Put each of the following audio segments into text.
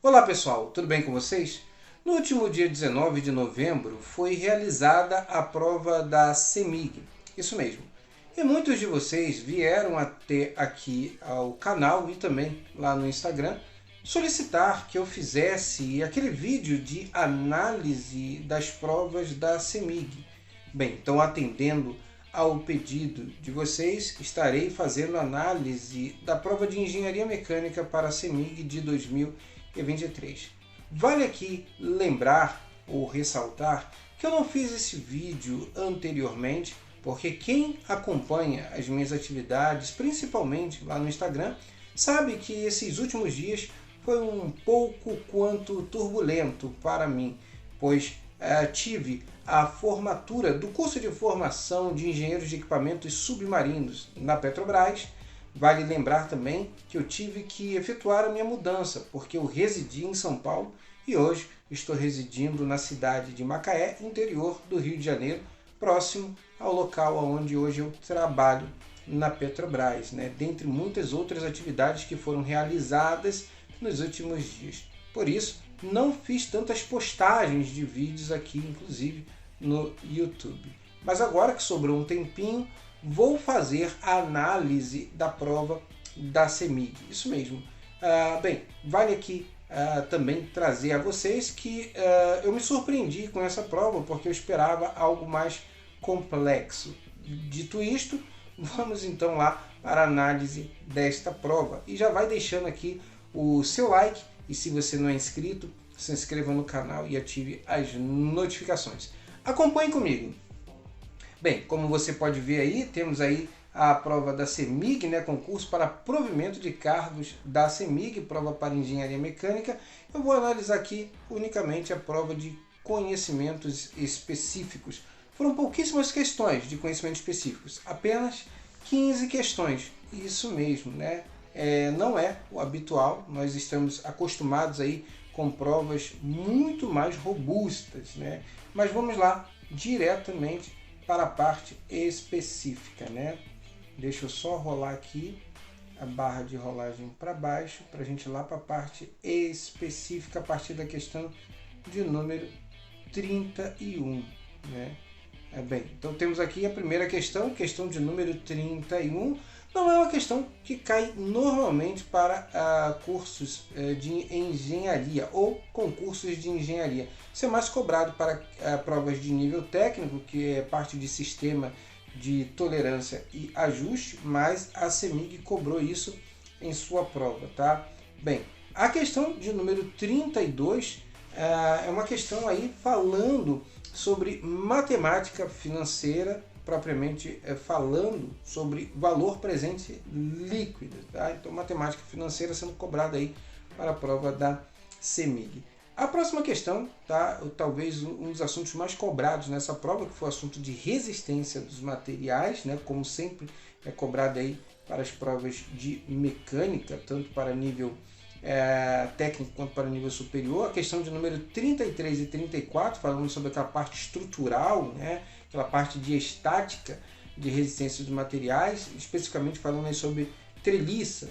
Olá pessoal, tudo bem com vocês? No último dia 19 de novembro foi realizada a prova da CEMIG, isso mesmo. E muitos de vocês vieram até aqui ao canal e também lá no Instagram solicitar que eu fizesse aquele vídeo de análise das provas da CEMIG. Bem, então atendendo ao pedido de vocês, estarei fazendo análise da prova de Engenharia Mecânica para a CEMIG de 2023. Vale aqui lembrar ou ressaltar que eu não fiz esse vídeo anteriormente, porque quem acompanha as minhas atividades, principalmente lá no Instagram, sabe que esses últimos dias foi um pouco quanto turbulento para mim, pois tive a formatura do curso de formação de engenheiros de equipamentos submarinos na Petrobras. Vale lembrar também que eu tive que efetuar a minha mudança, porque eu residi em São Paulo e hoje estou residindo na cidade de Macaé, interior do Rio de Janeiro, próximo ao local onde hoje eu trabalho na Petrobras, dentre muitas outras atividades que foram realizadas nos últimos dias. Por isso, não fiz tantas postagens de vídeos aqui, inclusive no YouTube. Mas agora que sobrou um tempinho, vou fazer a análise da prova da CEMIG. Isso mesmo. Bem, vale aqui também trazer a vocês que eu me surpreendi com essa prova, porque eu esperava algo mais complexo. Dito isto, vamos então lá para a análise desta prova. E já vai deixando aqui o seu like, e se você não é inscrito, se inscreva no canal e ative as notificações. Acompanhe comigo. Bem, como você pode ver aí, temos aí a prova da CEMIG, concurso para provimento de cargos da CEMIG, prova para engenharia mecânica. Eu vou analisar aqui unicamente a prova de conhecimentos específicos. Foram pouquíssimas questões de conhecimentos específicos, apenas 15 questões. Isso mesmo, não é o habitual, nós estamos acostumados aí com provas muito mais robustas, Mas vamos lá diretamente para a parte específica, Deixa eu só rolar aqui a barra de rolagem para baixo, para a gente ir lá para a parte específica, a partir da questão de número 31, Bem, então temos aqui a primeira questão de número 31, não é uma questão que cai normalmente para cursos de engenharia ou concursos de engenharia. Isso é mais cobrado para provas de nível técnico, que é parte de sistema de tolerância e ajuste, mas a CEMIG cobrou isso em sua prova, tá? Bem, a questão de número 32 é uma questão aí falando sobre matemática financeira, propriamente falando sobre valor presente líquido, tá? Então, matemática financeira sendo cobrada aí para a prova da CEMIG. A próxima questão, tá? Talvez um dos assuntos mais cobrados nessa prova, que foi o assunto de resistência dos materiais, como sempre é cobrado aí para as provas de mecânica, tanto para nível técnico quanto para nível superior. A questão de número 33 e 34, falando sobre aquela parte estrutural, aquela parte de estática de resistência dos materiais, especificamente falando aí sobre treliça,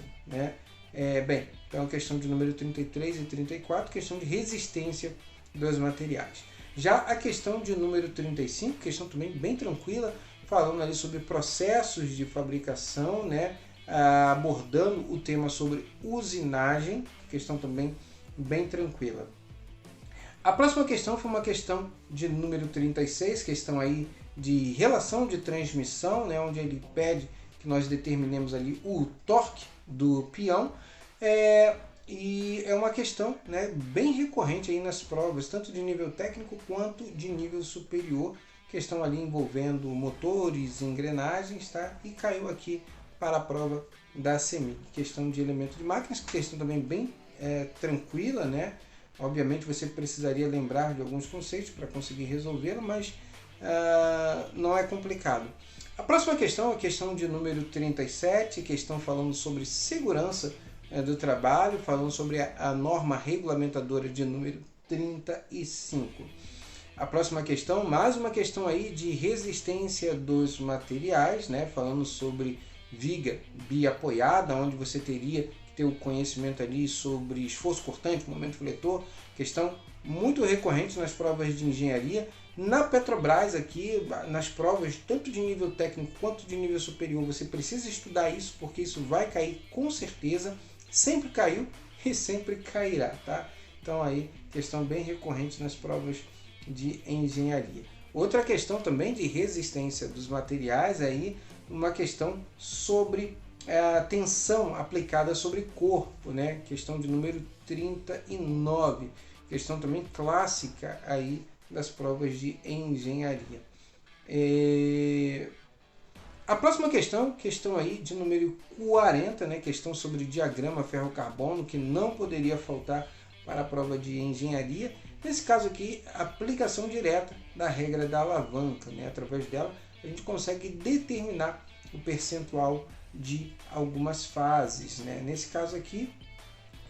Bem, então a questão de número 33 e 34, questão de resistência dos materiais. Já a questão de número 35, questão também bem tranquila, falando ali sobre processos de fabricação, abordando o tema sobre usinagem, questão também bem tranquila. A próxima questão foi uma questão de número 36, questão aí de relação de transmissão, onde ele pede que nós determinemos ali o torque do peão, e é uma questão bem recorrente aí nas provas, tanto de nível técnico quanto de nível superior, questão ali envolvendo motores, engrenagens, tá? E caiu aqui para a prova da CEMIG, questão de elemento de máquinas, questão também bem tranquila, Obviamente você precisaria lembrar de alguns conceitos para conseguir resolvê-lo, mas não é complicado. A próxima questão é a questão de número 37, questão falando sobre segurança do trabalho, falando sobre a norma regulamentadora de número 35. A próxima questão, mais uma questão aí de resistência dos materiais, falando sobre viga biapoiada, onde você teria que ter o conhecimento ali sobre esforço cortante, momento fletor, questão muito recorrente nas provas de engenharia. Na Petrobras aqui, nas provas tanto de nível técnico quanto de nível superior, você precisa estudar isso, porque isso vai cair com certeza, sempre caiu e sempre cairá, tá? Então aí, questão bem recorrente nas provas de engenharia. Outra questão também de resistência dos materiais, aí uma questão sobre a tensão aplicada sobre corpo, né? Questão de número 39, questão também clássica aí das provas de engenharia. A próxima questão aí de número 40, né? Questão sobre diagrama ferro-carbono, que não poderia faltar para a prova de engenharia. Nesse caso aqui, aplicação direta da regra da alavanca, né? Através dela, a gente consegue determinar o percentual de algumas fases, né? Nesse caso aqui,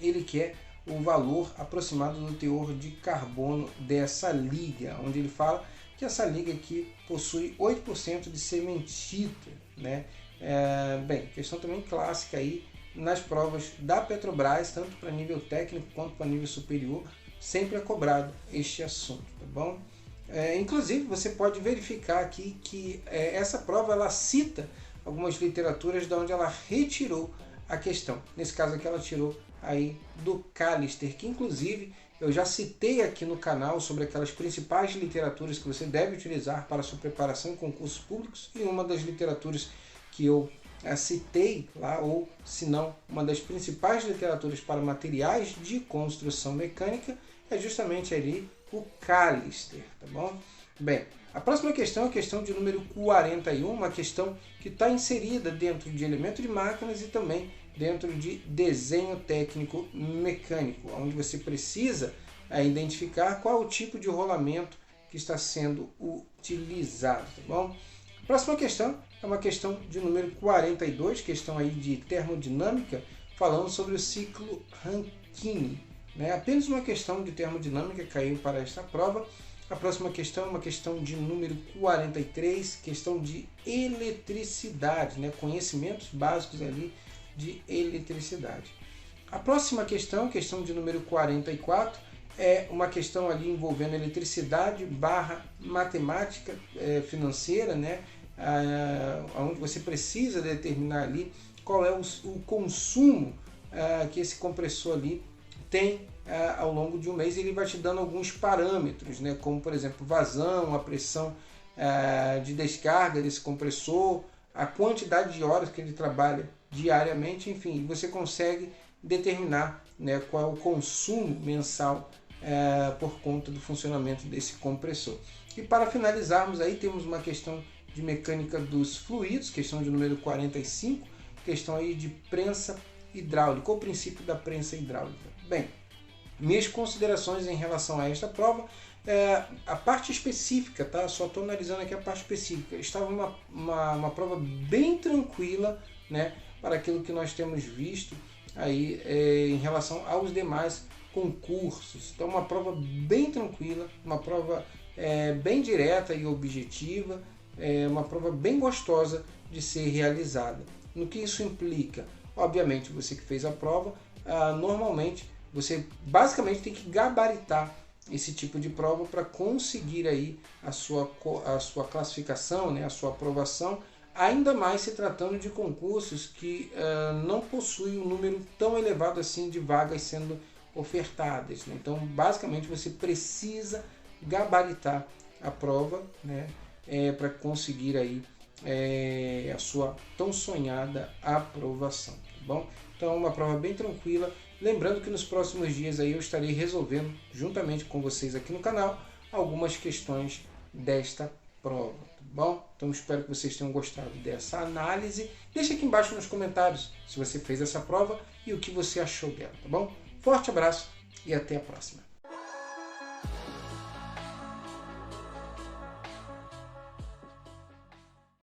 ele quer o valor aproximado do teor de carbono dessa liga, onde ele fala que essa liga aqui possui 8% de cementita, né? Bem, questão também clássica aí nas provas da Petrobras, tanto para nível técnico quanto para nível superior, sempre é cobrado este assunto, tá bom? Inclusive, você pode verificar aqui que essa prova ela cita algumas literaturas de onde ela retirou a questão. Nesse caso aqui ela tirou aí do Callister, que inclusive eu já citei aqui no canal sobre aquelas principais literaturas que você deve utilizar para sua preparação em concursos públicos, e uma das literaturas que eu citei lá, ou se não, uma das principais literaturas para materiais de construção mecânica é justamente ali o Callister, tá bom? Bem, a próxima questão é a questão de número 41, uma questão que está inserida dentro de elemento de máquinas e também dentro de desenho técnico mecânico, onde você precisa identificar qual o tipo de rolamento que está sendo utilizado, tá bom? A próxima questão é uma questão de número 42, questão aí de termodinâmica, falando sobre o ciclo Rankine, né? Apenas uma questão de termodinâmica caiu para esta prova. A próxima questão é uma questão de número 43, questão de eletricidade, né? Conhecimentos básicos ali de eletricidade. A próxima questão de número 44, é uma questão ali envolvendo eletricidade barra matemática financeira, né? Onde você precisa determinar ali qual é o consumo que esse compressor ali tem ao longo de um mês. Ele vai te dando alguns parâmetros, né? Como por exemplo vazão, a pressão de descarga desse compressor, a quantidade de horas que ele trabalha diariamente, enfim, você consegue determinar, né, qual é o consumo mensal por conta do funcionamento desse compressor. E para finalizarmos aí temos uma questão de mecânica dos fluidos, questão de número 45, questão aí de prensa hidráulica, o princípio da prensa hidráulica. Bem, minhas considerações em relação a esta prova, a parte específica, tá? Só estou analisando aqui a parte específica. Estava uma prova bem tranquila, né, para aquilo que nós temos visto aí em relação aos demais concursos. Então, uma prova bem tranquila, uma prova bem direta e objetiva, uma prova bem gostosa de ser realizada. No que isso implica? Obviamente, você que fez a prova, normalmente você basicamente tem que gabaritar esse tipo de prova para conseguir aí a sua classificação, né, a sua aprovação, ainda mais se tratando de concursos que não possuem um número tão elevado assim de vagas sendo ofertadas, né? Então, basicamente, você precisa gabaritar a prova, né, para conseguir aí a sua tão sonhada aprovação, tá bom? Então, uma prova bem tranquila. Lembrando que nos próximos dias aí eu estarei resolvendo, juntamente com vocês aqui no canal, algumas questões desta prova, tá bom? Então espero que vocês tenham gostado dessa análise. Deixa aqui embaixo nos comentários se você fez essa prova e o que você achou dela, tá bom? Forte abraço e até a próxima.